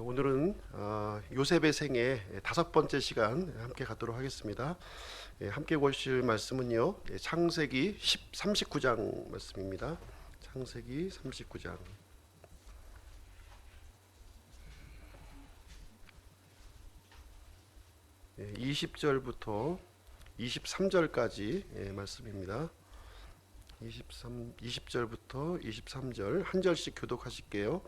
오늘은 요셉의 생애 다섯 번째 시간 함께 갖도록 하겠습니다. 함께 보실 말씀은요, 창세기 39장 말씀입니다. 창세기 39장 20절부터 23절까지 말씀입니다. 20절부터 23절 한 절씩 교독하실게요.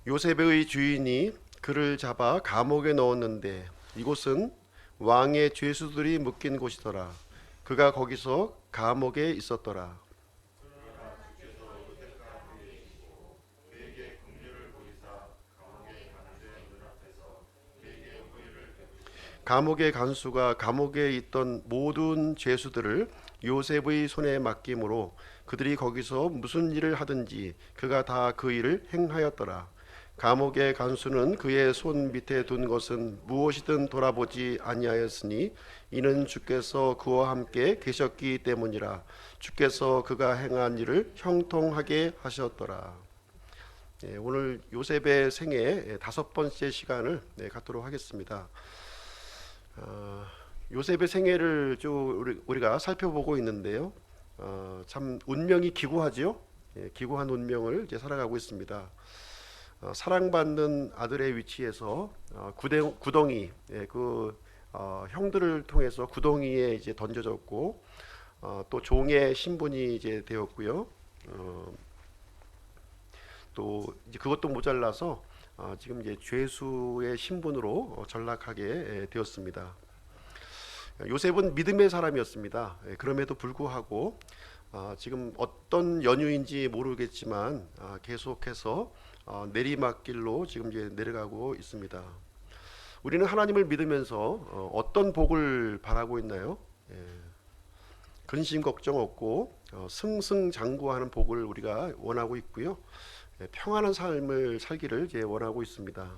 요셉의 주인이 그를 잡아 감옥에 넣었는데 이곳은 왕의 죄수들이 묶인 곳이더라. 그가 거기서 감옥에 있었더라. 감옥의 간수가 감옥에 있던 모든 죄수들을 요셉의 손에 맡김으로 그들이 거기서 무슨 일을 하든지 그가 다 그 일을 행하였더라. 감옥의 간수는 그의 손 밑에 둔 것은 무엇이든 돌아보지 아니하였으니 이는 주께서 그와 함께 계셨기 때문이라. 주께서 그가 행한 일을 형통하게 하셨더라. 오늘 요셉의 생애 다섯 번째 시간을 갖도록 하겠습니다. 요셉의 생애를 쭉 우리가 살펴보고 있는데요. 참 운명이 기구하지요. 기구한 운명을 이제 살아가고 있습니다. 사랑받는 아들의 위치에서 구덩이, 형들을 통해서 구덩이에 이제 던져졌고, 또 종의 신분이 이제 되었고요. 또 이제 그것도 모자라서 지금 이제 죄수의 신분으로 전락하게 되었습니다. 요셉은 믿음의 사람이었습니다. 그럼에도 불구하고 지금 어떤 연유인지 모르겠지만 계속해서 내리막길로 지금 이제 내려가고 있습니다. 우리는 하나님을 믿으면서 어떤 복을 바라고 있나요? 근심 걱정 없고 승승장구하는 복을 우리가 원하고 있고요. 평안한 삶을 살기를 이제 원하고 있습니다.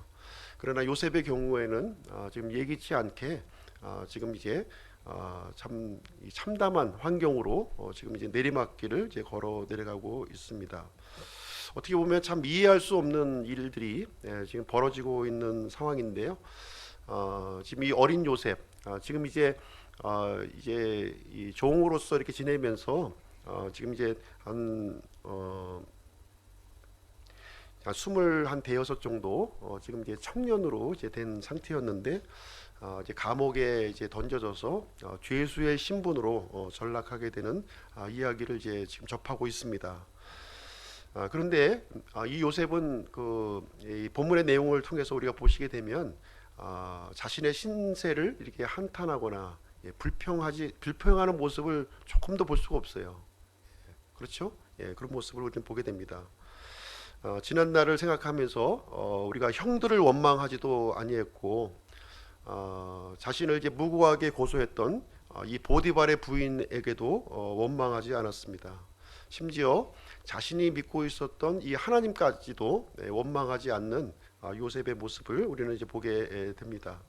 그러나 요셉의 경우에는 지금 예기치 않게 지금 이제 참 참담한 환경으로 지금 이제 내리막길을 이제 걸어 내려가고 있습니다. 어떻게 보면 참 이해할 수 없는 일들이 지금 벌어지고 있는 상황인데요. 지금 이 어린 요셉, 지금 이제 이 종으로서 이렇게 지내면서 지금 이제 한 21 정도 지금 이제 청년으로 이제 된 상태였는데 이제 감옥에 이제 던져져서 죄수의 신분으로 전락하게 되는 이야기를 이제 지금 접하고 있습니다. 그런데 이 요셉은 이 본문의 내용을 통해서 우리가 보시게 되면 자신의 신세를 이렇게 한탄하거나 불평하는 모습을 조금도 볼 수가 없어요. 그렇죠? 그런 모습을 우리는 보게 됩니다. 지난 날을 생각하면서 우리가 형들을 원망하지도 아니했고 자신을 이제 무고하게 고소했던 이 보디발의 부인에게도 원망하지 않았습니다. 심지어 자신이 믿고 있었던 이 하나님까지도 원망하지 않는 요셉의 모습을 우리는 이제 보게 됩니다.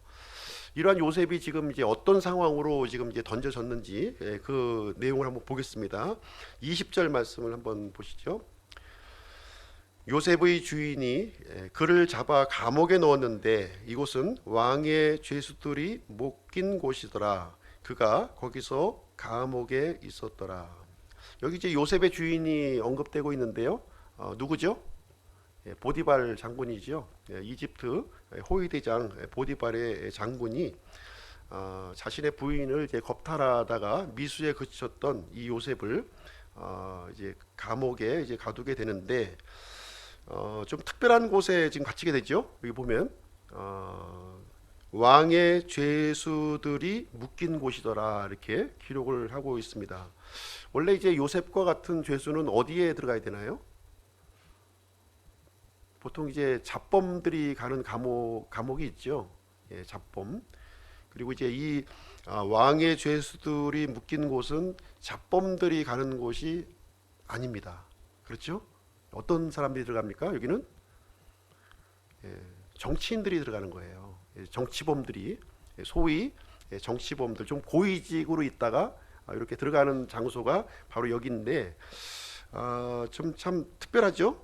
이러한 요셉이 지금 이제 어떤 상황으로 지금 이제 던져졌는지 그 내용을 한번 보겠습니다. 20절 말씀을 한번 보시죠. 요셉의 주인이 그를 잡아 감옥에 넣었는데 이곳은 왕의 죄수들이 묶인 곳이더라. 그가 거기서 감옥에 있었더라. 여기 이제 요셉의 주인이 언급되고 있는데요. 누구죠? 보디발 장군이죠. 이집트 호위대장 보디발의 장군이 자신의 부인을 이제 겁탈하다가 미수에 그쳤던 이 요셉을 이제 감옥에 이제 가두게 되는데 좀 특별한 곳에 지금 갇히게 되죠. 여기 보면 왕의 죄수들이 묶인 곳이더라 이렇게 기록을 하고 있습니다. 원래 이제 요셉과 같은 죄수는 어디에 들어가야 되나요? 보통 이제 잡범들이 가는 감옥이 있죠. 잡범. 그리고 이제 이 왕의 죄수들이 묶인 곳은 잡범들이 가는 곳이 아닙니다. 그렇죠? 어떤 사람들이 들어갑니까? 여기는 정치인들이 들어가는 거예요. 정치범들이 소위 정치범들 좀 고위직으로 있다가 이렇게 들어가는 장소가 바로 여기인데 좀 참 특별하죠.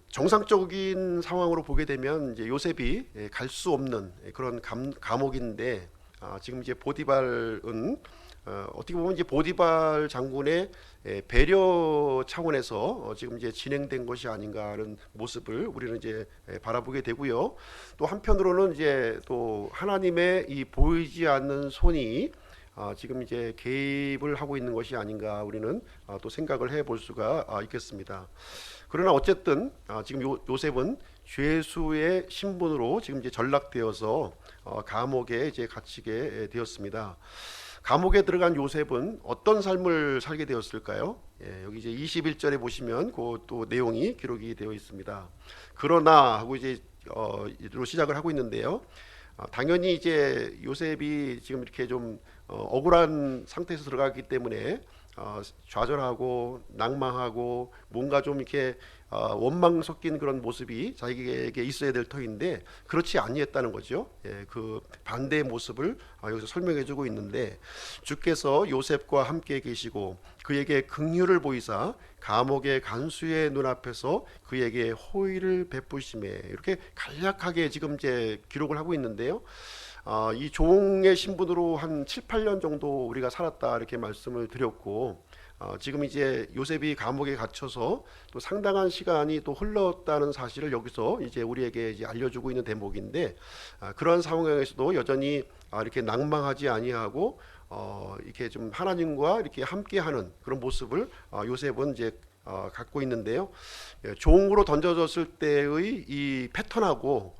정상적인 상황으로 보게 되면 이제 요셉이 갈 수 없는 그런 감옥인데 지금 이제 보디발은 어떻게 보면 이제 보디발 장군의 배려 차원에서 지금 이제 진행된 것이 아닌가 하는 모습을 우리는 이제 바라보게 되고요. 또 한편으로는 이제 또 하나님의 이 보이지 않는 손이 지금 이제 개입을 하고 있는 것이 아닌가 우리는 또 생각을 해볼 수가 있겠습니다. 그러나 어쨌든 지금 요셉은 죄수의 신분으로 지금 이제 전락되어서 감옥에 이제 갇히게 되었습니다. 감옥에 들어간 요셉은 어떤 삶을 살게 되었을까요? 여기 이제 21절에 보시면 그 또 내용이 기록이 되어 있습니다. 그러나 하고 이제 로 시작을 하고 있는데요. 당연히 이제 요셉이 지금 이렇게 좀 억울한 상태에서 들어가기 때문에 좌절하고 낭망하고 뭔가 좀 이렇게 원망 섞인 그런 모습이 자기에게 있어야 될 터인데 그렇지 아니했다는 거죠. 그 반대의 모습을 여기서 설명해주고 있는데 주께서 요셉과 함께 계시고 그에게 긍휼을 보이사 감옥의 간수의 눈앞에서 그에게 호의를 베푸심에 이렇게 간략하게 지금 이제 기록을 하고 있는데요. 이 종의 신분으로 한 7, 8년 정도 우리가 살았다 이렇게 말씀을 드렸고 지금 이제 요셉이 감옥에 갇혀서 또 상당한 시간이 또 흘렀다는 사실을 여기서 이제 우리에게 이제 알려주고 있는 대목인데 그런 상황에서도 여전히 이렇게 낭망하지 아니하고 이렇게 좀 하나님과 이렇게 함께하는 그런 모습을 요셉은 이제 갖고 있는데요. 종으로 던져졌을 때의 이 패턴하고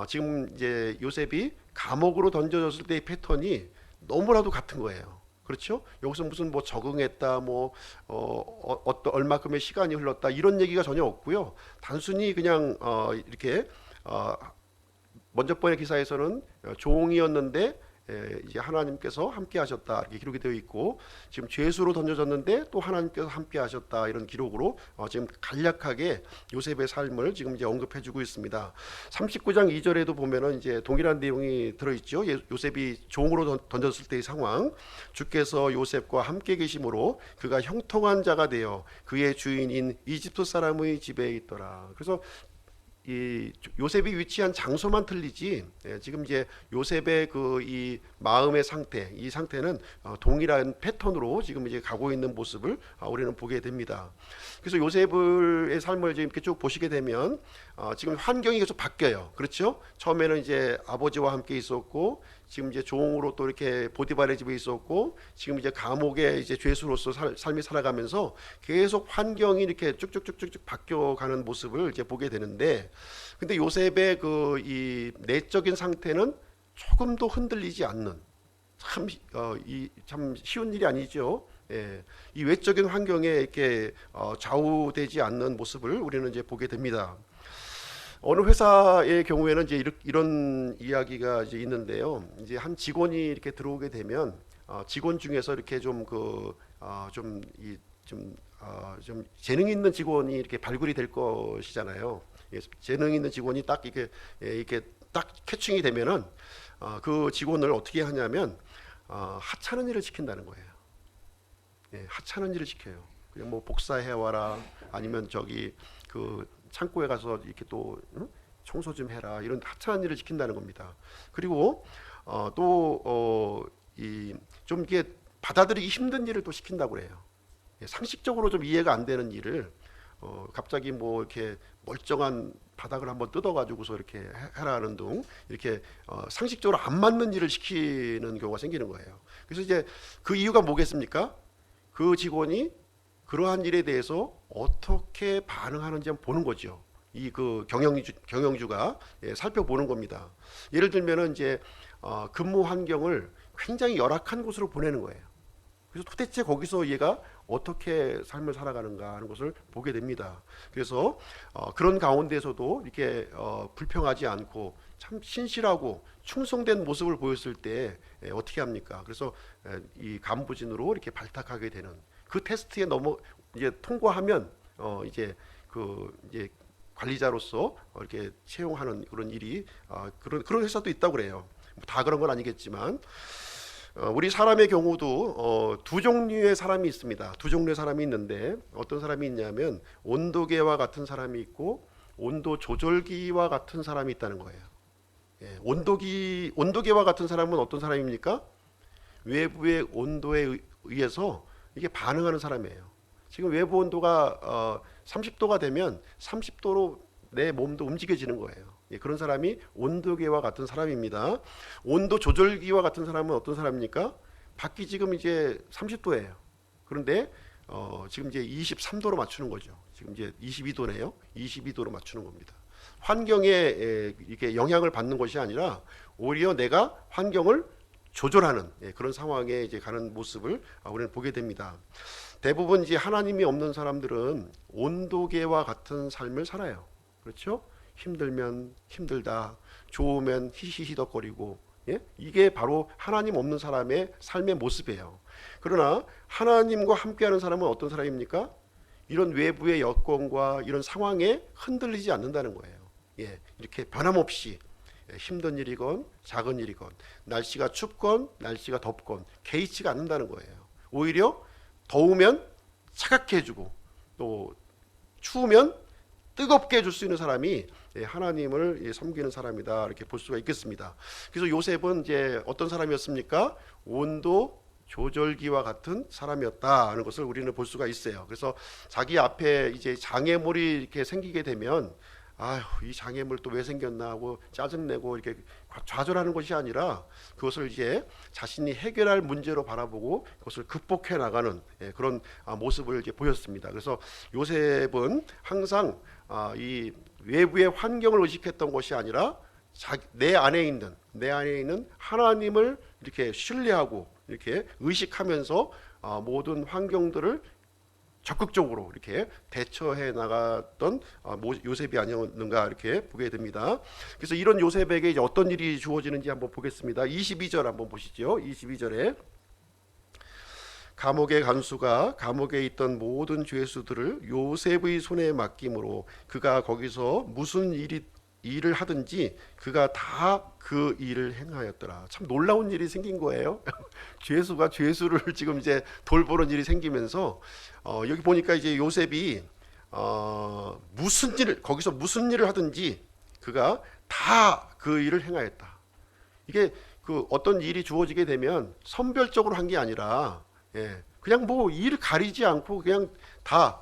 지금 이제 요셉이 감옥으로 던져졌을 때의 패턴이 너무나도 같은 거예요. 그렇죠? 여기서 무슨 뭐 적응했다, 뭐 어떤 얼마큼의 시간이 흘렀다 이런 얘기가 전혀 없고요. 단순히 그냥 이렇게 먼저 번의 기사에서는 종이었는데 이제 하나님께서 함께 하셨다 이렇게 기록이 되어 있고 지금 죄수로 던져졌는데 또 하나님께서 함께 하셨다 이런 기록으로 지금 간략하게 요셉의 삶을 지금 이제 언급해주고 있습니다. 39장 2절에도 보면은 이제 동일한 내용이 들어있죠. 요셉이 종으로 던졌을 때의 상황, 주께서 요셉과 함께 계심으로 그가 형통한 자가 되어 그의 주인인 이집트 사람의 집에 있더라. 그래서 이 요셉이 위치한 장소만 틀리지 지금 이제 요셉의 그 이 마음의 상태 이 상태는 동일한 패턴으로 지금 이제 가고 있는 모습을 우리는 보게 됩니다. 그래서 요셉의 삶을 지금 이렇게 쭉 보시게 되면 지금 환경이 계속 바뀌어요. 그렇죠? 처음에는 이제 아버지와 함께 있었고 지금 이제 종으로 또 이렇게 보디발의 집에 있었고 지금 이제 감옥에 이제 죄수로서 삶이 살아가면서 계속 환경이 이렇게 쭉쭉쭉쭉 바뀌어가는 모습을 이제 보게 되는데 근데 요셉의 그 이 내적인 상태는 조금도 흔들리지 않는 참 쉬운 일이 아니죠. 이 외적인 환경에 이렇게 좌우되지 않는 모습을 우리는 이제 보게 됩니다. 어느 회사의 경우에는 이제 이런 이야기가 이제 있는데요. 이제 한 직원이 이렇게 들어오게 되면 직원 중에서 이렇게 좀 재능 있는 직원이 이렇게 발굴이 될 것이잖아요. 재능 있는 직원이 딱 이렇게 딱 캐칭이 되면은 그 직원을 어떻게 하냐면 하찮은 일을 시킨다는 거예요. 하찮은 일을 시켜요. 그냥 뭐 복사해 와라 아니면 저기 그 창고에 가서 이렇게 또 청소 좀 해라 이런 하찮은 일을 시킨다는 겁니다. 그리고 또 이 좀 이게 받아들이기 힘든 일을 또 시킨다고 그래요. 상식적으로 좀 이해가 안 되는 일을 갑자기 뭐 이렇게 멀쩡한 바닥을 한번 뜯어가지고서 이렇게 해라는 등 이렇게 상식적으로 안 맞는 일을 시키는 경우가 생기는 거예요. 그래서 이제 그 이유가 뭐겠습니까? 그 직원이 그러한 일에 대해서 어떻게 반응하는지 한번 보는 거죠. 이 그 경영주가 살펴보는 겁니다. 예를 들면은 이제 근무 환경을 굉장히 열악한 곳으로 보내는 거예요. 그래서 도대체 거기서 얘가 어떻게 삶을 살아가는가 하는 것을 보게 됩니다. 그래서 그런 가운데서도 이렇게 불평하지 않고 참 신실하고 충성된 모습을 보였을 때 어떻게 합니까? 그래서 이 간부진으로 이렇게 발탁하게 되는 그 테스트에 이제 통과하면 이제 관리자로서 이렇게 채용하는 그런 일이 그런 회사도 있다고 그래요. 다 그런 건 아니겠지만 우리 사람의 경우도 두 종류의 사람이 있습니다. 두 종류의 사람이 있는데 어떤 사람이 있냐면 온도계와 같은 사람이 있고 온도 조절기와 같은 사람이 있다는 거예요. 예, 온도계와 같은 사람은 어떤 사람입니까? 외부의 온도에 의해서 이게 반응하는 사람이에요. 지금 외부 온도가 30도가 되면 30도로 내 몸도 움직여지는 거예요. 예, 그런 사람이 온도계와 같은 사람입니다. 온도 조절기와 같은 사람은 어떤 사람입니까? 밖이 지금 이제 30도예요. 그런데 지금 이제 23도로 맞추는 거죠. 지금 이제 22도네요. 22도로 맞추는 겁니다. 환경에 이게 영향을 받는 것이 아니라 오히려 내가 환경을 조절하는 그런 상황에 이제 가는 모습을 우리는 보게 됩니다. 대부분 이제 하나님이 없는 사람들은 온도계와 같은 삶을 살아요. 그렇죠? 힘들면 힘들다, 좋으면 히히히덕거리고, 예? 이게 바로 하나님 없는 사람의 삶의 모습이에요. 그러나 하나님과 함께하는 사람은 어떤 사람입니까? 이런 외부의 여건과 이런 상황에 흔들리지 않는다는 거예요. 예, 이렇게 변함없이 힘든 일이건 작은 일이건 날씨가 춥건 날씨가 덥건 개의치가 않는다는 거예요. 오히려 더우면 차갑게 해주고 또 추우면 뜨겁게 해줄 수 있는 사람이 하나님을 섬기는 사람이다 이렇게 볼 수가 있겠습니다. 그래서 요셉은 이제 어떤 사람이었습니까? 온도 조절기와 같은 사람이었다 하는 것을 우리는 볼 수가 있어요. 그래서 자기 앞에 이제 장애물이 이렇게 생기게 되면 아휴 이 장애물 또 왜 생겼나 하고 짜증내고 이렇게 좌절하는 것이 아니라 그것을 이제 자신이 해결할 문제로 바라보고 그것을 극복해 나가는 그런 모습을 이제 보였습니다. 그래서 요셉은 항상 이 외부의 환경을 의식했던 것이 아니라 내 안에 있는 하나님을 이렇게 신뢰하고 이렇게 의식하면서 모든 환경들을 적극적으로 이렇게 대처해 나갔던 요셉이 아니었는가 이렇게 보게 됩니다. 그래서 이런 요셉에게 이제 어떤 일이 주어지는지 한번 보겠습니다. 22절 한번 보시죠. 22절에 감옥의 간수가 감옥에 있던 모든 죄수들을 요셉의 손에 맡김으로 그가 거기서 무슨 일을 하든지 그가 다 그 일을 행하였더라. 참 놀라운 일이 생긴 거예요. 죄수가 죄수를 지금 이제 돌보는 일이 생기면서 여기 보니까 이제 요셉이 거기서 무슨 일을 하든지 그가 다 그 일을 행하였다. 이게 그 어떤 일이 주어지게 되면 선별적으로 한 게 아니라 그냥 뭐 일 가리지 않고 그냥 다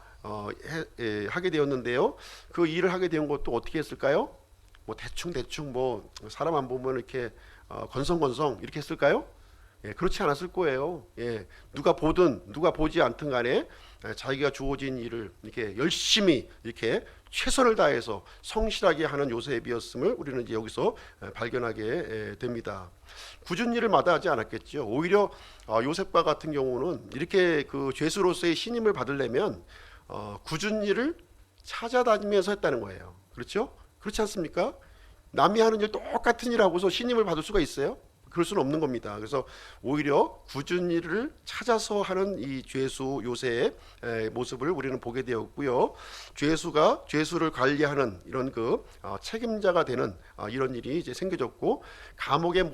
하게 되었는데요. 그 일을 하게 된 것도 어떻게 했을까요? 뭐 대충 뭐 사람 안 보면 이렇게 건성건성 이렇게 했을까요? 그렇지 않았을 거예요. 누가 보든 누가 보지 않든 간에 자기가 주어진 일을 이렇게 열심히 이렇게 최선을 다해서 성실하게 하는 요셉이었음을 우리는 이제 여기서 발견하게 됩니다. 굳은 일을 마다하지 않았겠죠. 오히려 요셉과 같은 경우는 이렇게 그 죄수로서의 신임을 받으려면 굳은 일을 찾아다니면서 했다는 거예요. 그렇죠? 그렇지 않습니까? 남이 하는 일 똑같은 일 하고서 신임을 받을 수가 있어요? 그럴 수는 없는 겁니다. 그래서 오히려 굳은 일을 찾아서 하는 이 죄수 요셉의 모습을 우리는 보게 되었고요. 죄수가 죄수를 관리하는 이런 그 책임자가 되는 이런 일이 이제 생겨졌고, 감옥의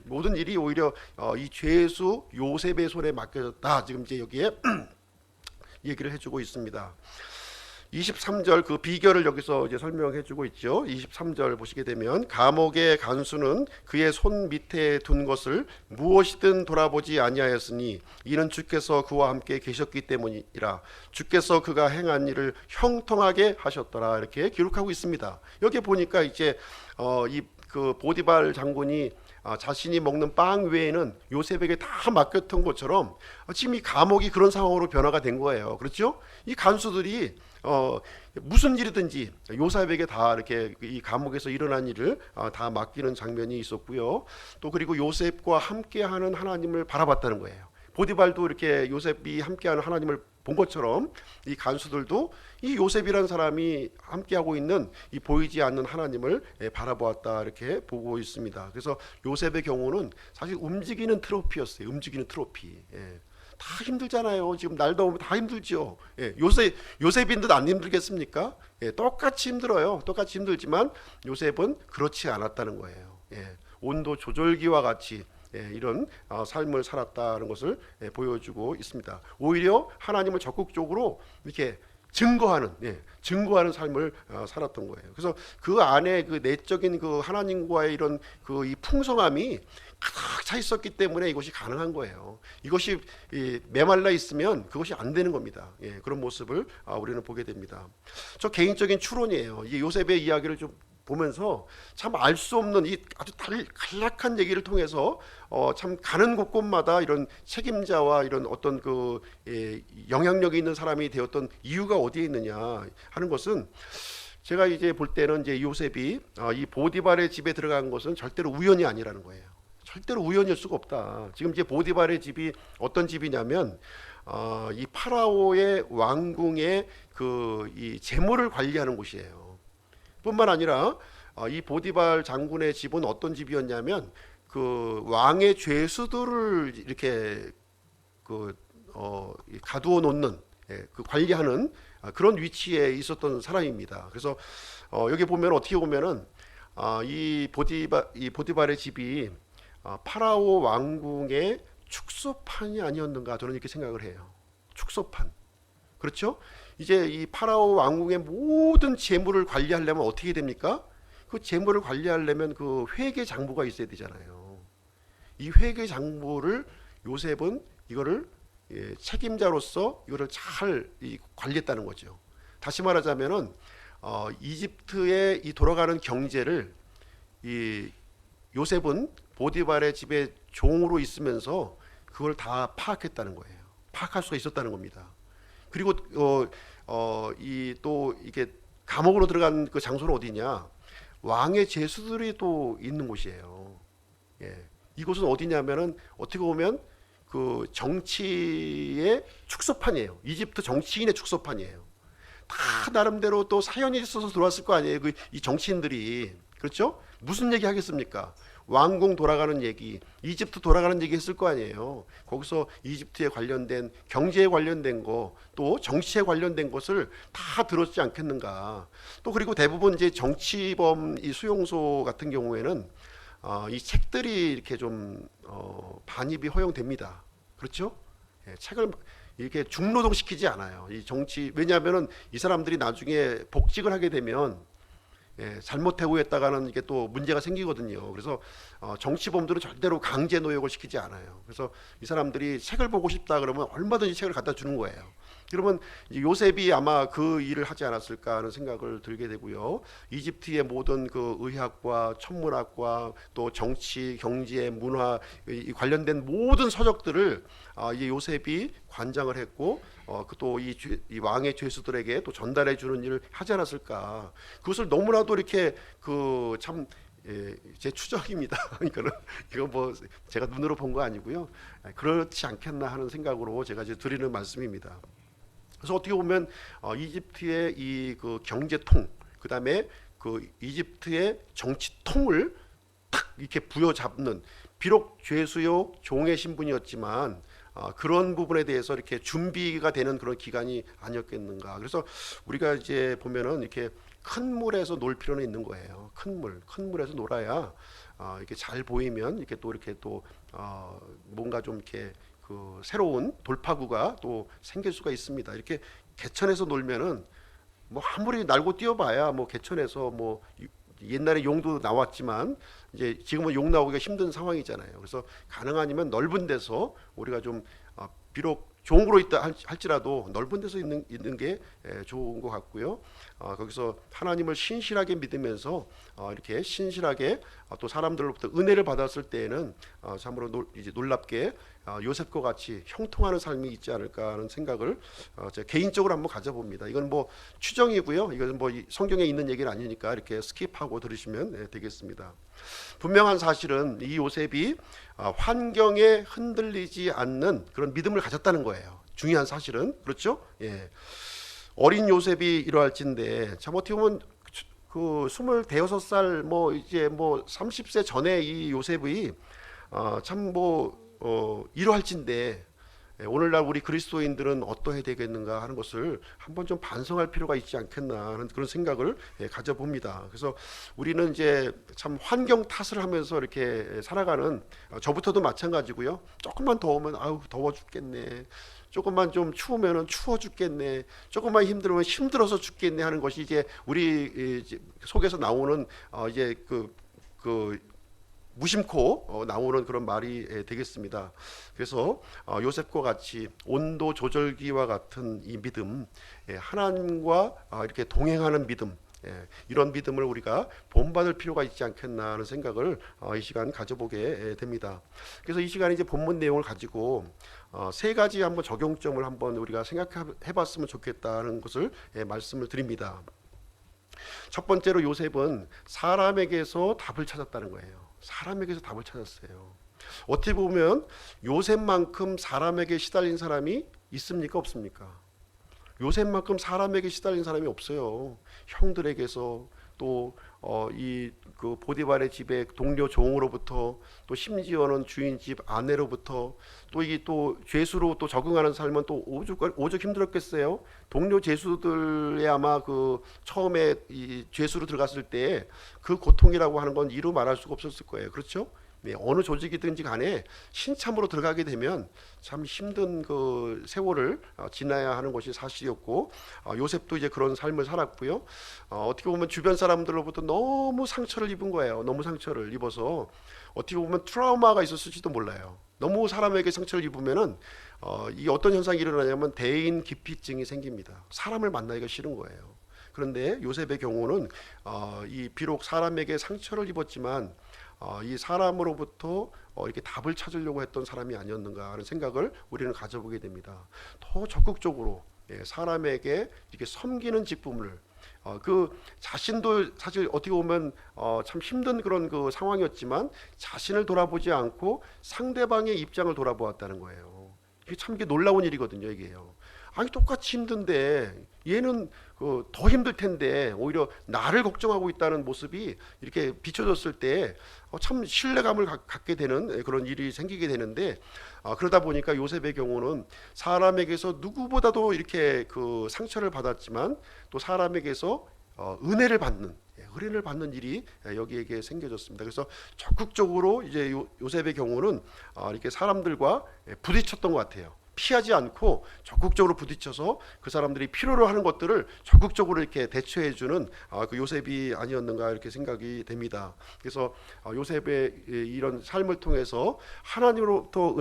모든 일이 오히려 이 죄수 요셉의 손에 맡겨졌다. 지금 이제 여기에 얘기를 해주고 있습니다. 23절 그 비결을 여기서 이제 설명해 주고 있죠. 23절 보시게 되면 감옥의 간수는 그의 손 밑에 둔 것을 무엇이든 돌아보지 아니하였으니 이는 주께서 그와 함께 계셨기 때문이라. 주께서 그가 행한 일을 형통하게 하셨더라. 이렇게 기록하고 있습니다. 여기 보니까 이제 이 그 보디발 장군이 자신이 먹는 빵 외에는 요셉에게 다 맡겼던 것처럼 지금 이 감옥이 그런 상황으로 변화가 된 거예요. 그렇죠? 이 간수들이 무슨 일이든지 요셉에게 다 이렇게 이 감옥에서 일어난 일을 다 맡기는 장면이 있었고요. 또 그리고 요셉과 함께하는 하나님을 바라봤다는 거예요. 보디발도 이렇게 요셉이 함께하는 하나님을 본 것처럼 이 간수들도 이 요셉이라는 사람이 함께하고 있는 이 보이지 않는 하나님을 바라보았다 이렇게 보고 있습니다. 그래서 요셉의 경우는 사실 움직이는 트로피였어요. 움직이는 트로피. 다 힘들잖아요. 지금 날 더우면 다 힘들죠. 요셉인 듯 안 힘들겠습니까? 똑같이 힘들어요. 똑같이 힘들지만 요셉은 그렇지 않았다는 거예요. 온도 조절기와 같이 이런 삶을 살았다는 것을 보여주고 있습니다. 오히려 하나님을 적극적으로 이렇게 증거하는 삶을 살았던 거예요. 그래서 그 안에 그 내적인 그 하나님과의 이런 그 이 풍성함이 가득 차 있었기 때문에 이것이 가능한 거예요. 이것이 메말라 있으면 그것이 안 되는 겁니다. 그런 모습을 우리는 보게 됩니다. 저 개인적인 추론이에요. 이 요셉의 이야기를 좀 보면서 참 알 수 없는 이 아주 간략한 얘기를 통해서 참 가는 곳곳마다 이런 책임자와 이런 어떤 그 영향력이 있는 사람이 되었던 이유가 어디에 있느냐 하는 것은, 제가 이제 볼 때는 이제 요셉이 이 보디발의 집에 들어간 것은 절대로 우연이 아니라는 거예요. 절대로 우연일 수가 없다. 지금 이제 보디발의 집이 어떤 집이냐면 이 파라오의 왕궁의 그 이 재물을 관리하는 곳이에요. 뿐만 아니라 이 보디발 장군의 집은 어떤 집이었냐면 그 왕의 죄수들을 이렇게 그 가두어 놓는 그 관리하는 그런 위치에 있었던 사람입니다. 그래서 여기 보면 어떻게 보면은 이 보디발의 집이 파라오 왕궁의 축소판이 아니었는가, 저는 이렇게 생각을 해요. 축소판. 그렇죠? 이제 이 파라오 왕궁의 모든 재물을 관리하려면 어떻게 됩니까? 그 재물을 관리하려면 그 회계 장부가 있어야 되잖아요. 이 회계 장부를 요셉은 이거를 책임자로서 이거를 잘 관리했다는 거죠. 다시 말하자면은 이집트의 이 돌아가는 경제를 이 요셉은 보디발의 집에 종으로 있으면서 그걸 다 파악했다는 거예요. 파악할 수가 있었다는 겁니다. 그리고 이 또 이게 감옥으로 들어간 그 장소는 어디냐? 왕의 제수들이 또 있는 곳이에요. 이곳은 어디냐면은 어떻게 보면 그 정치의 축소판이에요. 이집트 정치인의 축소판이에요. 다 나름대로 또 사연이 있어서 들어왔을 거 아니에요. 이 정치인들이. 그렇죠? 무슨 얘기 하겠습니까? 왕궁 돌아가는 얘기, 이집트 돌아가는 얘기 했을 거 아니에요. 거기서 이집트에 관련된, 경제에 관련된 거, 또 정치에 관련된 것을 다 들었지 않겠는가. 또 그리고 대부분 이제 정치범 이 수용소 같은 경우에는 이 책들이 이렇게 좀 반입이 허용됩니다. 그렇죠? 책을 이렇게 중노동 시키지 않아요. 이 정치, 왜냐하면은 이 사람들이 나중에 복직을 하게 되면 잘못 대우했다가는 이게 또 문제가 생기거든요. 그래서 정치범들은 절대로 강제 노역을 시키지 않아요. 그래서 이 사람들이 책을 보고 싶다 그러면 얼마든지 책을 갖다 주는 거예요. 그러면 이제 요셉이 아마 그 일을 하지 않았을까 하는 생각을 들게 되고요. 이집트의 모든 그 의학과 천문학과 또 정치, 경제, 문화 이 관련된 모든 서적들을 이 요셉이 관장을 했고 또 이 왕의 죄수들에게 또 전달해 주는 일을 하지 않았을까. 그것을 너무나도 이렇게 그 참 제 추정입니다. 이거 뭐 제가 눈으로 본 거 아니고요. 그렇지 않겠나 하는 생각으로 제가 이제 드리는 말씀입니다. 그래서 어떻게 보면 이집트의 이 그 경제통, 그다음에 그 이집트의 정치통을 탁 이렇게 부여잡는, 비록 죄수요 종의 신분이었지만 그런 부분에 대해서 이렇게 준비가 되는 그런 기간이 아니었겠는가. 그래서 우리가 이제 보면은 이렇게 큰 물에서 놀 필요는 있는 거예요. 큰 물에서 놀아야 이렇게 잘 보이면 이렇게 또 뭔가 좀 이렇게 그 새로운 돌파구가 또 생길 수가 있습니다. 이렇게 개천에서 놀면은 뭐 아무리 날고 뛰어봐야 뭐 개천에서 뭐 옛날에 용도 나왔지만 이제 지금은 용 나오기가 힘든 상황이잖아요. 그래서 가능하면 넓은 데서 우리가 좀 비록 종으로 있다 할지라도 넓은 데서 있는 게 좋은 것 같고요. 거기서 하나님을 신실하게 믿으면서 이렇게 신실하게 또 사람들로부터 은혜를 받았을 때에는 참으로 이제 놀랍게 요셉과 같이 형통하는 삶이 있지 않을까 하는 생각을 제가 개인적으로 한번 가져봅니다. 이건 뭐 추정이고요. 이건 뭐 성경에 있는 얘기는 아니니까 이렇게 스킵하고 들으시면 되겠습니다. 분명한 사실은 이 요셉이 환경에 흔들리지 않는 그런 믿음을 가졌다는 거예요. 중요한 사실은. 그렇죠? 어린 요셉이 이러할진데 참 어떻게 보면 그 26살 뭐 이제 뭐 30세 전에 이 요셉이 참 뭐 이러할진데 오늘날 우리 그리스도인들은 어떠해야 되겠는가 하는 것을 한번 좀 반성할 필요가 있지 않겠나 하는 그런 생각을 가져봅니다. 그래서 우리는 이제 참 환경 탓을 하면서 이렇게 살아가는, 저부터도 마찬가지고요. 조금만 더우면 아우 더워 죽겠네, 조금만 좀 추우면은 추워 죽겠네, 조금만 힘들면 힘들어서 죽겠네 하는 것이 이제 우리 속에서 나오는 이제 그 무심코 나오는 그런 말이 되겠습니다. 그래서 요셉과 같이 온도 조절기와 같은 이 믿음, 하나님과 이렇게 동행하는 믿음, 이런 믿음을 우리가 본받을 필요가 있지 않겠나 하는 생각을 이 시간 가져보게 됩니다. 그래서 이 시간에 이제 본문 내용을 가지고 세 가지 한번 적용점을 한번 우리가 생각해봤으면 좋겠다는 것을 말씀을 드립니다. 첫 번째로 요셉은 사람에게서 답을 찾았다는 거예요. 사람에게서 답을 찾았어요. 어떻게 보면 요셉만큼 사람에게 시달린 사람이 있습니까, 없습니까? 요셉만큼 사람에게 시달린 사람이 없어요. 형들에게서 또 이 그 보디발의 집의 동료 종으로부터, 또 심지어는 주인 집 아내로부터, 또 이게 또 죄수로 또 적응하는 삶은 또 오죽 힘들었겠어요. 동료 죄수들의 아마 그 처음에 이 죄수로 들어갔을 때 그 고통이라고 하는 건 이루 말할 수가 없었을 거예요. 그렇죠? 네, 어느 조직이든지 간에 신참으로 들어가게 되면 참 힘든 그 세월을 지나야 하는 것이 사실이었고, 요셉도 이제 그런 삶을 살았고요. 어떻게 보면 주변 사람들로부터 너무 상처를 입은 거예요. 너무 상처를 입어서 어떻게 보면 트라우마가 있었을지도 몰라요. 너무 사람에게 상처를 입으면은 이 어떤 현상이 일어나냐면 대인 기피증이 생깁니다. 사람을 만나기가 싫은 거예요. 그런데 요셉의 경우는 이 비록 사람에게 상처를 입었지만 이 사람으로부터 이렇게 답을 찾으려고 했던 사람이 아니었는가 하는 생각을 우리는 가져보게 됩니다. 더 적극적으로 사람에게 이렇게 섬기는 직분을, 그 자신도 사실 어떻게 보면 참 힘든 그런 그 상황이었지만 자신을 돌아보지 않고 상대방의 입장을 돌아보았다는 거예요. 이게 참 놀라운 일이거든요, 이게요. 아니 똑같이 힘든데 얘는 더 힘들 텐데 오히려 나를 걱정하고 있다는 모습이 이렇게 비춰졌을 때 참 신뢰감을 갖게 되는 그런 일이 생기게 되는데, 그러다 보니까 요셉의 경우는 사람에게서 누구보다도 이렇게 그 상처를 받았지만 또 사람에게서 은혜를 받는 일이 여기에게 생겨졌습니다. 그래서 적극적으로 이제 요셉의 경우는 이렇게 사람들과 부딪혔던 것 같아요. 피하지 않고 적극적으로 부딪혀서 그 사람들이 필요로 하는 것들을 적극적으로 이렇게 대처해주는 그 요셉이 아니었는가 이렇게 생각이 됩니다. 그래서 요셉의 이런 삶을 통해서 하나님으로부터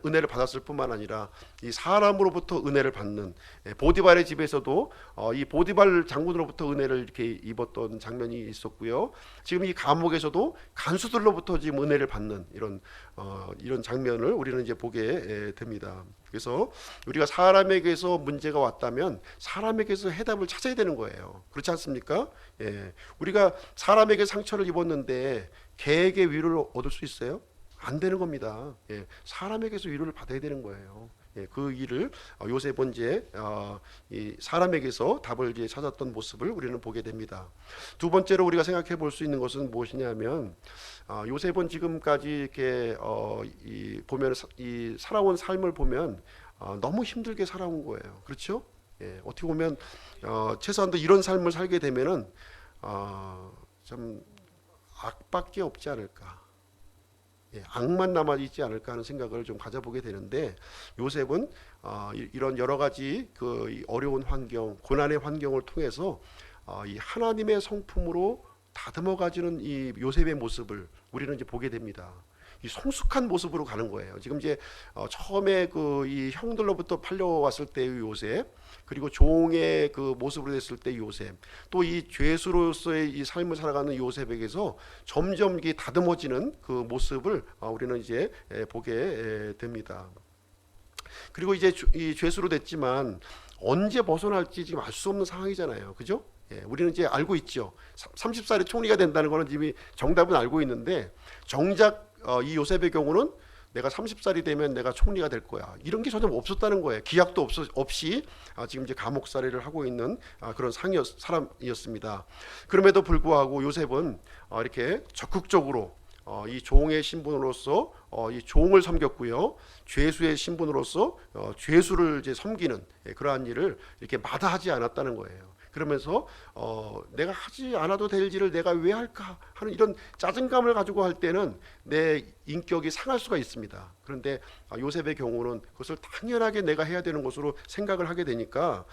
은혜를 받았을 뿐만 아니라 이 사람으로부터 은혜를 받는, 보디발의 집에서도 이 보디발 장군으로부터 은혜를 이렇게 입었던 장면이 있었고요. 지금 이 감옥에서도 간수들로부터 지금 은혜를 받는 이런 장면을 우리는 이제 보게 됩니다. 그래서 우리가 사람에게서 문제가 왔다면 사람에게서 해답을 찾아야 되는 거예요. 그렇지 않습니까? 우리가 사람에게 상처를 입었는데 개에게 위로를 얻을 수 있어요? 안 되는 겁니다. 사람에게서 위로를 받아야 되는 거예요. 그 일을 요셉은 이제 이 사람에게서 답을 이제 찾았던 모습을 우리는 보게 됩니다. 두 번째로 우리가 생각해 볼 수 있는 것은 무엇이냐면, 요셉은 지금까지 이렇게 보면 이 살아온 삶을 보면 너무 힘들게 살아온 거예요. 그렇죠? 어떻게 보면 최소한도 이런 삶을 살게 되면은 좀 악밖에 없지 않을까. 악만 남아있지 않을까 하는 생각을 좀 가져보게 되는데, 요셉은 이런 여러 가지 그 어려운 환경, 고난의 환경을 통해서 이 하나님의 성품으로 다듬어 가지는 이 요셉의 모습을 우리는 이제 보게 됩니다. 이 성숙한 모습으로 가는 거예요. 지금 이제 처음에 그 이 형들로부터 팔려왔을 때의 요셉, 그리고 종의 그 모습으로 됐을 때 요셉, 또 이 죄수로서의 이 삶을 살아가는 요셉에게서 점점 이게 다듬어지는 그 모습을 우리는 이제 보게 됩니다. 그리고 이제 이 죄수로 됐지만 언제 벗어날지 지금 알 수 없는 상황이잖아요. 그죠? 우리는 이제 알고 있죠. 30살에 총리가 된다는 거는 이미 정답은 알고 있는데, 정작 이 요셉의 경우는 내가 30살이 되면 내가 총리가 될 거야, 이런 게 전혀 없었다는 거예요. 기약도 없이 지금 이제 감옥살이를 하고 있는 그런 사람이었습니다. 그럼에도 불구하고 요셉은 이렇게 적극적으로 이 종의 신분으로서 이 종을 섬겼고요. 죄수의 신분으로서 죄수를 이제 섬기는 그러한 일을 이렇게 마다하지 않았다는 거예요. 그러면서 내가 하지 않아도 될 일을 내가 왜 할까 하는 이런 짜증감을 가지고 할 때는 내 인격이 상할 수가 있습니다. 그런데 요셉의 경우는 그것을 당연하게 내가 해야 되는 것으로 생각을 하게 되니까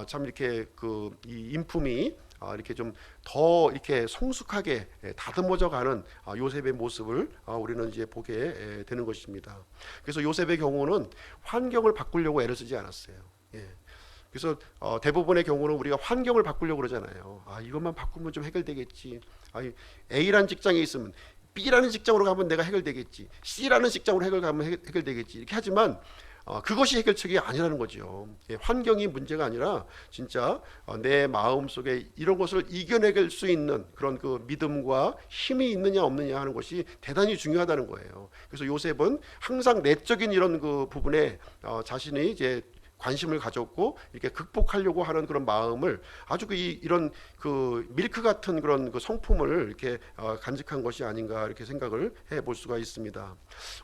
참 이렇게 이 인품이 이렇게 좀 더 이렇게 성숙하게 다듬어져 가는 요셉의 모습을 우리는 이제 보게 되는 것입니다. 그래서 요셉의 경우는 환경을 바꾸려고 애를 쓰지 않았어요. 예. 그래서 대부분의 경우는 우리가 환경을 바꾸려고 그러잖아요. 이것만 바꾸면 좀 해결되겠지. A라는 직장에 있으면 B라는 직장으로 가면 내가 해결되겠지. C라는 직장으로 해결가면 해결되겠지. 이렇게 하지만 그것이 해결책이 아니라는 거죠. 환경이 문제가 아니라 진짜 내 마음 속에 이런 것을 이겨내길 수 있는 그런 그 믿음과 힘이 있느냐 없느냐 하는 것이 대단히 중요하다는 거예요. 그래서 요셉은 항상 내적인 이런 그 부분에 자신이 이제 관심을 가졌고 이렇게 극복하려고 하는 그런 마음을 아주 이런 그 밀크 같은 그런 그 성품을 이렇게 간직한 것이 아닌가 이렇게 생각을 해볼 수가 있습니다.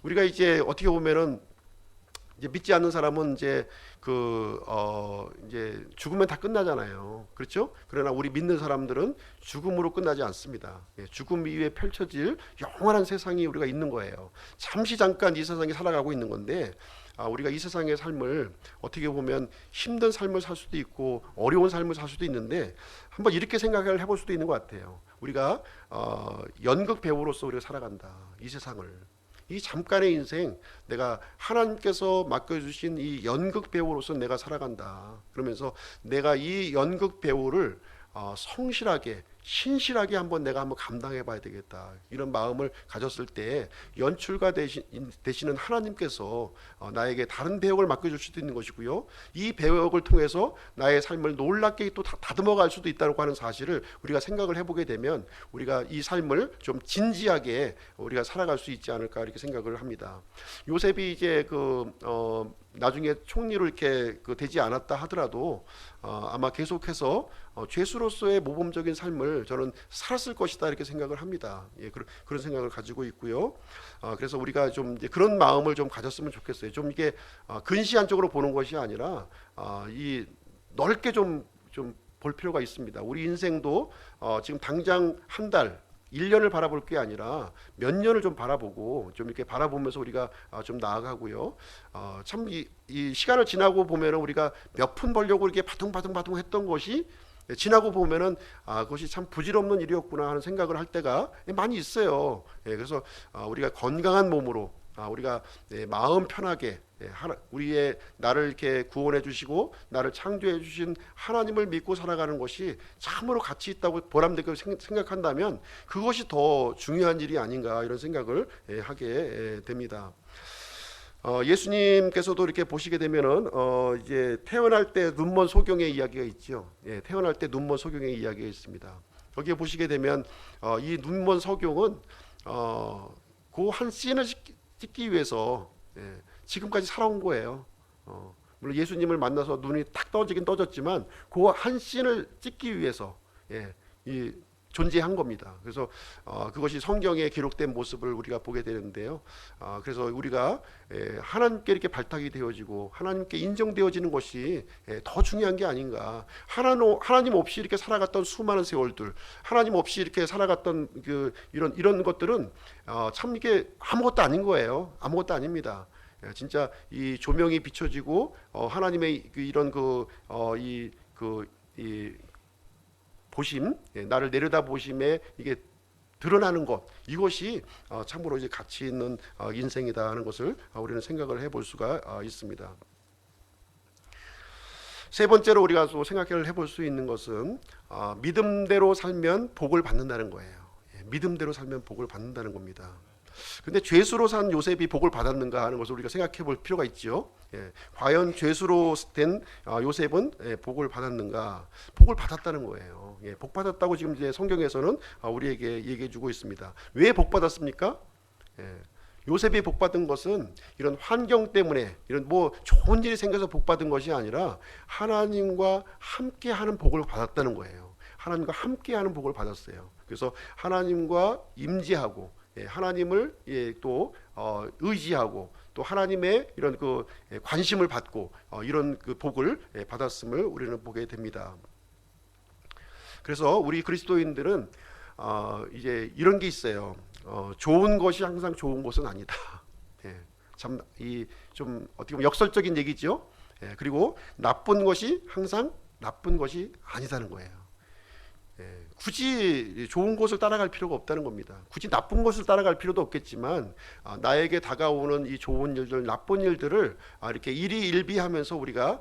우리가 이제 어떻게 보면은 이제 믿지 않는 사람은 이제 이제 죽으면 다 끝나잖아요. 그렇죠? 그러나 우리 믿는 사람들은 죽음으로 끝나지 않습니다. 죽음 이후에 펼쳐질 영원한 세상이 우리가 있는 거예요. 잠시 잠깐 이 세상에 살아가고 있는 건데 우리가 이 세상의 삶을 어떻게 보면 힘든 삶을 살 수도 있고 어려운 삶을 살 수도 있는데 한번 이렇게 생각을 해볼 수도 있는 것 같아요. 우리가 연극 배우로서 우리가 살아간다. 이 세상을. 이 잠깐의 인생 내가 하나님께서 맡겨주신 이 연극 배우로서 내가 살아간다. 그러면서 내가 이 연극 배우를 성실하게 신실하게 내가 한번 감당해 봐야 되겠다. 이런 마음을 가졌을 때 연출가 되시는 하나님께서 나에게 다른 배역을 맡겨줄 수도 있는 것이고요. 이 배역을 통해서 나의 삶을 놀랍게 또 다듬어 갈 수도 있다고 하는 사실을 우리가 생각을 해보게 되면 우리가 이 삶을 좀 진지하게 우리가 살아갈 수 있지 않을까 이렇게 생각을 합니다. 요셉이 이제 나중에 총리로 이렇게 되지 않았다 하더라도 아마 계속해서 죄수로서의 모범적인 삶을 저는 살았을 것이다 이렇게 생각을 합니다. 그런 생각을 가지고 있고요. 그래서 우리가 좀 이제 그런 마음을 좀 가졌으면 좋겠어요. 좀 이게 근시안적으로 보는 것이 아니라 이 넓게 좀 볼 필요가 있습니다. 우리 인생도 지금 당장 한 달 1년을 바라볼 게 아니라 몇 년을 좀 바라보고 좀 이렇게 바라보면서 우리가 좀 나아가고요. 참 이 시간을 지나고 보면은 우리가 몇 푼 벌려고 이렇게 바둥바둥 했던 것이 지나고 보면은 그것이 참 부질없는 일이었구나 하는 생각을 할 때가 많이 있어요. 그래서 우리가 건강한 몸으로 우리가 마음 편하게 우리의 나를 이렇게 구원해 주시고 나를 창조해 주신 하나님을 믿고 살아가는 것이 참으로 가치 있다고 보람되게 생각한다면 그것이 더 중요한 일이 아닌가 이런 생각을 하게 됩니다. 예수님께서도 이렇게 보시게 되면은 이제 태어날 때 눈먼 소경의 이야기가 있죠. 태어날 때 눈먼 소경의 이야기가 있습니다. 거기에 보시게 되면 이 눈먼 소경은 그 한 씬을 찍기 위해서 지금까지 살아온 거예요. 물론 예수님을 만나서 눈이 딱 떠지긴 떠졌지만 그 한 씬을 찍기 위해서 이 존재한 겁니다. 그래서 그것이 성경에 기록된 모습을 우리가 보게 되는데요. 그래서 우리가 하나님께 이렇게 발탁이 되어지고 하나님께 인정되어지는 것이 더 중요한 게 아닌가. 하나님 없이 이렇게 살아갔던 수많은 세월들, 하나님 없이 이렇게 살아갔던 이런 것들은 참 이게 아무것도 아닌 거예요. 아무것도 아닙니다. 진짜 이 조명이 비춰지고 하나님의 이런 이 보심, 나를 내려다 보심에 이게 드러나는 것, 이것이 참으로 이제 가치 있는 인생이다 하는 것을 우리는 생각을 해볼 수가 있습니다. 세 번째로 우리가 또 생각을 해볼 수 있는 것은 믿음대로 살면 복을 받는다는 거예요. 믿음대로 살면 복을 받는다는 겁니다. 근데 죄수로 산 요셉이 복을 받았는가 하는 것을 우리가 생각해 볼 필요가 있죠. 과연 죄수로 된 요셉은 복을 받았는가? 복을 받았다는 거예요. 복 받았다고 지금 이제 성경에서는 우리에게 얘기해 주고 있습니다. 왜 복 받았습니까? 요셉이 복 받은 것은 이런 환경 때문에 이런 뭐 좋은 일이 생겨서 복 받은 것이 아니라 하나님과 함께하는 복을 받았다는 거예요. 하나님과 함께하는 복을 받았어요. 그래서 하나님과 임재하고 하나님을 또 의지하고 또 하나님의 이런 그 관심을 받고 이런 그 복을 받았음을 우리는 보게 됩니다. 그래서 우리 그리스도인들은 이제 이런 게 있어요. 좋은 것이 항상 좋은 것은 아니다. 참 이 좀 어떻게 보면 역설적인 얘기죠. 그리고 나쁜 것이 항상 나쁜 것이 아니다는 거예요. 굳이 좋은 것을 따라갈 필요가 없다는 겁니다. 굳이 나쁜 것을 따라갈 필요도 없겠지만 나에게 다가오는 이 좋은 일들, 나쁜 일들을 이렇게 일희일비하면서 우리가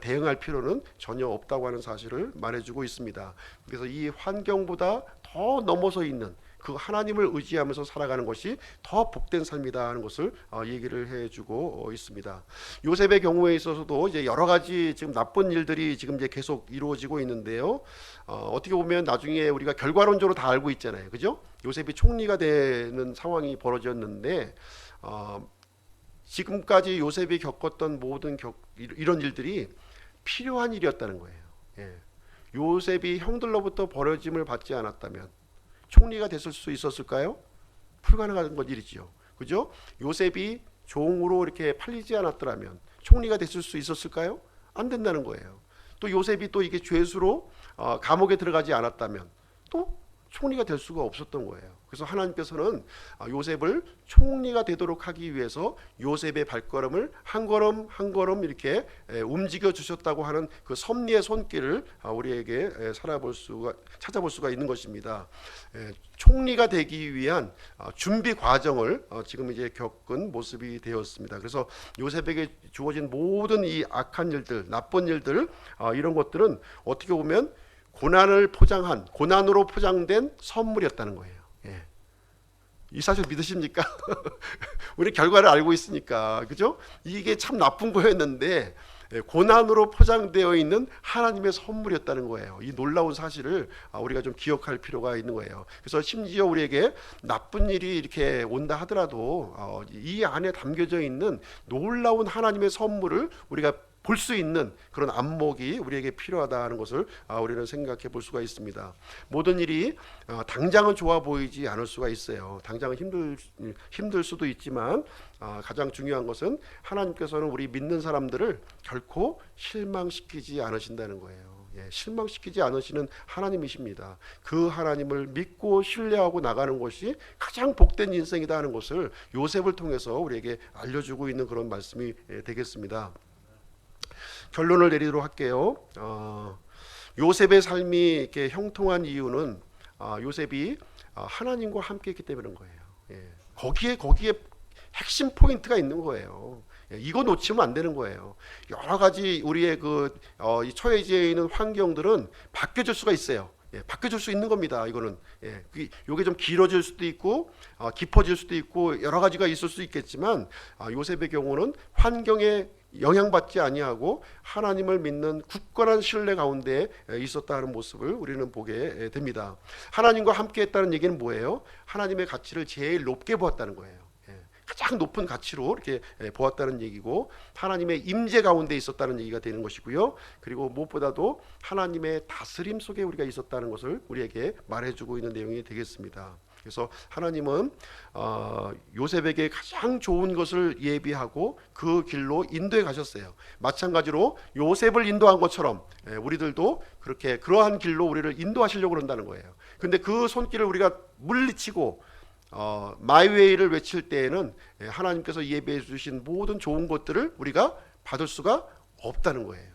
대응할 필요는 전혀 없다고 하는 사실을 말해주고 있습니다. 그래서 이 환경보다 더 넘어서 있는 그 하나님을 의지하면서 살아가는 것이 더 복된 삶이다 하는 것을 얘기를 해주고 있습니다. 요셉의 경우에 있어서도 이제 여러 가지 지금 나쁜 일들이 지금 이제 계속 이루어지고 있는데요. 어떻게 보면 나중에 우리가 결과론적으로 다 알고 있잖아요, 그죠? 요셉이 총리가 되는 상황이 벌어졌는데 지금까지 요셉이 겪었던 모든 이런 일들이 필요한 일이었다는 거예요. 요셉이 형들로부터 버려짐을 받지 않았다면 총리가 됐을 수 있었을까요? 불가능한 것 일이지요. 그죠? 요셉이 종으로 이렇게 팔리지 않았더라면 총리가 됐을 수 있었을까요? 안 된다는 거예요. 또 요셉이 또 이게 죄수로 감옥에 들어가지 않았다면 또 총리가 될 수가 없었던 거예요. 그래서 하나님께서는 요셉을 총리가 되도록 하기 위해서 요셉의 발걸음을 한 걸음 한 걸음 이렇게 움직여 주셨다고 하는 그 섭리의 손길을 우리에게 찾아볼 수가 있는 것입니다. 총리가 되기 위한 준비 과정을 지금 이제 겪은 모습이 되었습니다. 그래서 요셉에게 주어진 모든 이 악한 일들, 나쁜 일들, 이런 것들은 어떻게 보면 고난으로 포장된 선물이었다는 거예요. 이 사실 믿으십니까? 우리 결과를 알고 있으니까, 그죠? 이게 참 나쁜 거였는데 고난으로 포장되어 있는 하나님의 선물이었다는 거예요. 이 놀라운 사실을 우리가 좀 기억할 필요가 있는 거예요. 그래서 심지어 우리에게 나쁜 일이 이렇게 온다 하더라도 이 안에 담겨져 있는 놀라운 하나님의 선물을 우리가 볼 수 있는 그런 안목이 우리에게 필요하다는 것을 우리는 생각해 볼 수가 있습니다. 모든 일이 당장은 좋아 보이지 않을 수가 있어요. 당장은 힘들 수도 있지만 가장 중요한 것은 하나님께서는 우리 믿는 사람들을 결코 실망시키지 않으신다는 거예요. 실망시키지 않으시는 하나님이십니다. 그 하나님을 믿고 신뢰하고 나가는 것이 가장 복된 인생이다 하는 것을 요셉을 통해서 우리에게 알려주고 있는 그런 말씀이 되겠습니다. 결론을 내리도록 할게요. 요셉의 삶이 이렇게 형통한 이유는 요셉이 하나님과 함께했기 때문인 거예요. 거기에 핵심 포인트가 있는 거예요. 이거 놓치면 안 되는 거예요. 여러 가지 우리의 처해져 있는 환경들은 바뀌어질 수가 있어요. 바뀌어질 수 있는 겁니다. 이거는 이게 좀 길어질 수도 있고 깊어질 수도 있고 여러 가지가 있을 수 있겠지만 요셉의 경우는 환경에 영향받지 아니하고 하나님을 믿는 굳건한 신뢰 가운데 있었다는 모습을 우리는 보게 됩니다. 하나님과 함께했다는 얘기는 뭐예요? 하나님의 가치를 제일 높게 보았다는 거예요. 가장 높은 가치로 이렇게 보았다는 얘기고 하나님의 임재 가운데 있었다는 얘기가 되는 것이고요. 그리고 무엇보다도 하나님의 다스림 속에 우리가 있었다는 것을 우리에게 말해주고 있는 내용이 되겠습니다. 그래서 하나님은 요셉에게 가장 좋은 것을 예비하고 그 길로 인도해 가셨어요. 마찬가지로 요셉을 인도한 것처럼 우리들도 그러한 길로 우리를 인도하시려고 그런다는 거예요. 근데 그 손길을 우리가 물리치고 마이웨이를 외칠 때에는 하나님께서 예비해 주신 모든 좋은 것들을 우리가 받을 수가 없다는 거예요.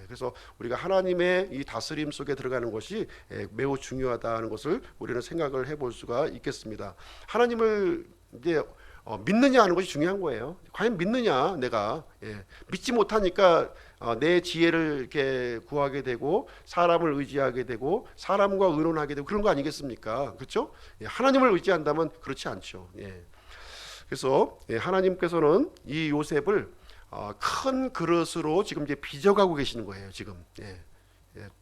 그래서 우리가 하나님의 이 다스림 속에 들어가는 것이 매우 중요하다는 것을 우리는 생각을 해볼 수가 있겠습니다. 하나님을 이제 믿느냐 하는 것이 중요한 거예요. 과연 믿느냐 내가 믿지 못하니까 내 지혜를 이렇게 구하게 되고 사람을 의지하게 되고 사람과 의논하게 되고 그런 거 아니겠습니까? 그렇죠? 하나님을 의지한다면 그렇지 않죠. 그래서 하나님께서는 이 요셉을 큰 그릇으로 지금 이제 빚어가고 계시는 거예요. 지금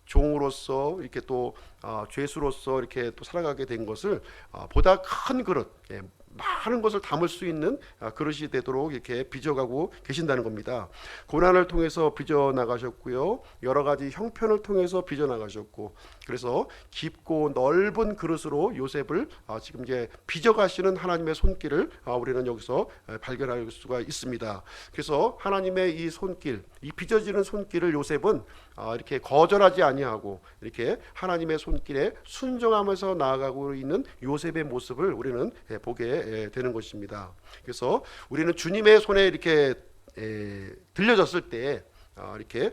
종으로서 이렇게 또 죄수로서 이렇게 또 살아가게 된 것을 보다 큰 그릇, 많은 것을 담을 수 있는 그릇이 되도록 이렇게 빚어가고 계신다는 겁니다. 고난을 통해서 빚어 나가셨고요, 여러 가지 형편을 통해서 빚어 나가셨고, 그래서 깊고 넓은 그릇으로 요셉을 지금 이제 빚어가시는 하나님의 손길을 우리는 여기서 발견할 수가 있습니다. 그래서 하나님의 이 손길, 이 빚어지는 손길을 요셉은 이렇게 거절하지 아니하고 이렇게 하나님의 손길에 순종하면서 나아가고 있는 요셉의 모습을 우리는 보게 되는 것입니다. 그래서 우리는 주님의 손에 이렇게 들려졌을 때 이렇게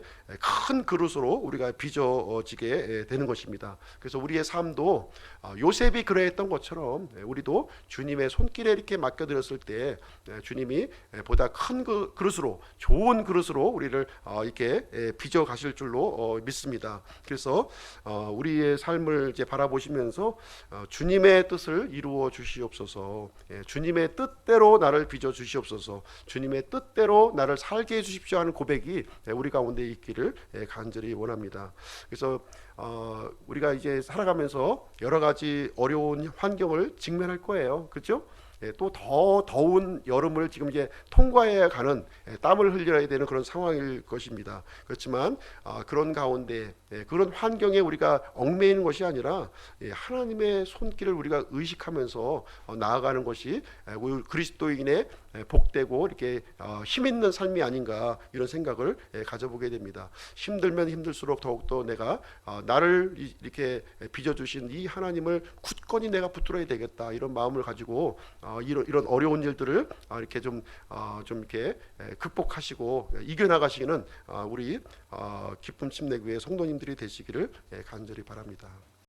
큰 그릇으로 우리가 빚어지게 되는 것입니다. 그래서 우리의 삶도 요셉이 그러했던 것처럼 우리도 주님의 손길에 이렇게 맡겨드렸을 때 주님이 보다 큰 그릇으로, 좋은 그릇으로 우리를 이렇게 빚어 가실 줄로 믿습니다. 그래서 우리의 삶을 이제 바라보시면서 주님의 뜻을 이루어 주시옵소서, 주님의 뜻대로 나를 빚어 주시옵소서, 주님의 뜻대로 나를 살게 해 주십시오 하는 고백이 우리 가운데 있기를 간절히 원합니다. 그래서 우리가 이제 살아가면서 여러 가지 어려운 환경을 직면할 거예요. 그렇죠? 또 더 더운 여름을 지금 이제 통과해야 가는, 땀을 흘려야 되는 그런 상황일 것입니다. 그렇지만 그런 가운데 그런 환경에 우리가 얽매이는 것이 아니라 하나님의 손길을 우리가 의식하면서 나아가는 것이 우리 그리스도인의 복되고 이렇게 힘 있는 삶이 아닌가, 이런 생각을 가져보게 됩니다. 힘들면 힘들수록 더욱더 내가 나를 이렇게 빚어주신 이 하나님을 굳건히 내가 붙들어야 되겠다, 이런 마음을 가지고 이런 어려운 일들을 이렇게 좀 이렇게 극복하시고 이겨나가시기는 우리 기쁨 침례교회 성도님들이 되시기를 간절히 바랍니다.